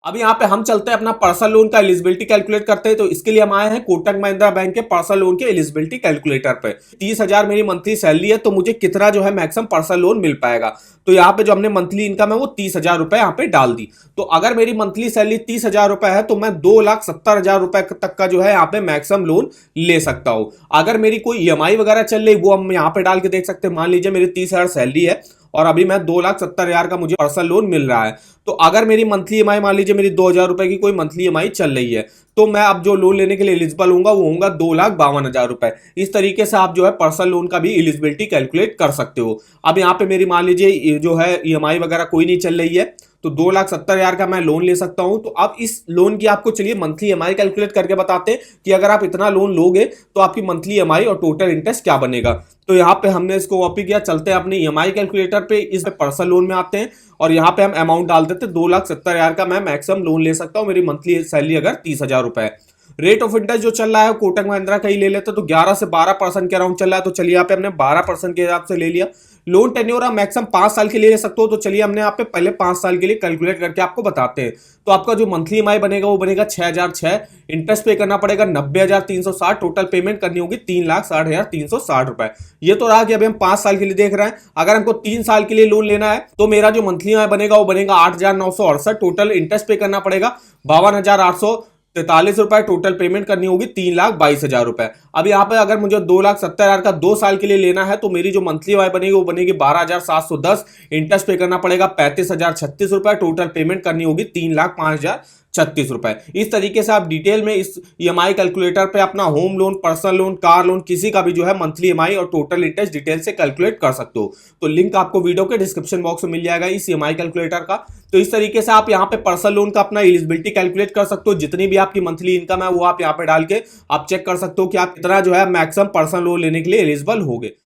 अब यहाँ पे हम चलते हैं अपना पर्सनल लोन का एलिजिबिलिटी कैलकुलेट करते हैं। तो इसके लिए हम आए हैं कोटक महिंद्रा बैंक के पर्सनल लोन के एलिजिबिलिटी कैलकुलेटर पे। 30,000 मेरी मंथली सैलरी है, तो मुझे कितना जो है मैक्सिमम पर्सनल लोन मिल पाएगा। तो यहाँ पे जो हमने मंथली इनकम है वो 30,000 रुपए यहाँ पे डाल दी। तो अगर मेरी मंथली सैलरी 30,000 रुपए है तो मैं 2,70,000 रुपए तक का जो है यहाँ पे मैक्सिमम लोन ले सकता हूँ। अगर मेरी कोई ईएमआई वगैरह चल रही, वो हम यहाँ पे डाल के देख सकते हैं। मान लीजिए मेरी 30,000 सैलरी है और अभी मैं 2,70,000 का मुझे पर्सनल लोन मिल रहा है। तो अगर मेरी मंथली ईएमआई मान लीजिए मेरी 2,000 रुपए की कोई मंथली ईएमआई चल रही है, तो मैं अब जो लोन लेने के लिए एलिजिबल होऊंगा वो होऊंगा 2,52,000 रुपए। इस तरीके से आप जो है पर्सनल लोन का भी एलिजिबिलिटी कैलकुलेट कर सकते हो। अब यहाँ पे मेरी मान लीजिए जो है ईएमआई वगैरह कोई नहीं चल रही है, तो 2,70,000 का मैं लोन ले सकता हूं। तो अब इस लोन की आपको चलिए मंथली ईएमआई कैलकुलेट करके बताते हैं कि अगर आप इतना लोन लोगे तो आपकी मंथली ईएमआई और टोटल इंटरेस्ट क्या बनेगा। तो यहाँ पे हमने इसको कॉपी किया, चलते हैं अपने ईएमआई कैलकुलेटर पे, इस पर्सनल लोन में आते हैं और यहाँ पे हम अमाउंट डाल देते हैं 2,70,000 का मैं मैक्सिमम लोन ले सकता हूँ। मेरी मंथली सैलरी अगर 30,000 रुपए है। रेट ऑफ इंटरेस्ट जो चल रहा है कोटक महिंद्रा का ही ले लेते तो 11 से 12% के अराउंड चल रहा है। तो चलिए यहाँ पे हमने 12% के हिसाब से ले लिया। लोन टेन्योर आप मैक्सिमम 5 साल के लिए ले सकते हो। तो चलिए हमने यहाँ पे पहले 5 साल के लिए कैलकुलेट करके आपको बताते हैं। तो आपका जो मंथली ईएमआई बनेगा वो बनेगा 6,006। इंटरेस्ट पे करना पड़ेगा 90,360। टोटल पेमेंट करनी होगी 3,60,360 रुपए। ये तो रहा कि अभी हम 5 साल के लिए देख रहे हैं। अगर हमको 3 साल के लिए लोन लेना है तो मेरा जो मंथली ईएमआई बनेगा वो बनेगा 8,968। टोटल इंटरेस्ट पे करना पड़ेगा 52,843 रुपए। टोटल पेमेंट करनी होगी 3,22,000 रुपए। अब यहाँ पे अगर मुझे 2,70,000 का 2 साल के लिए लेना है तो मेरी जो मंथली ईएमआई बनेगी वो बनेगी 12,710। इंटरेस्ट पे करना पड़ेगा 35,036 रुपए। टोटल पेमेंट करनी होगी 3,05,036 रुपए। इस तरीके से आप डिटेल में इस ईएमआई कैलकुलेटर पे अपना home loan, personal loan, car loan, किसी का भी जो है मंथली ईएमआई और टोटल इंटरेस्ट डिटेल से कैलकुलेट कर सकते हो। तो लिंक आपको वीडियो के डिस्क्रिप्शन बॉक्स में मिल जाएगा इस ईएमआई कैलकुलेटर का। तो इस तरीके से आप यहाँ पे पर्सनल लोन का अपना एलिजिबिलिटी कैलकुलेट कर सकते हो। जितनी भी आपकी मंथली इनकम है वो आप यहाँ पे डाल के आप चेक कर सकते हो कि आप कितना जो है मैक्सिमम पर्सनल लोन लेने के लिए एलिजिबल होगे।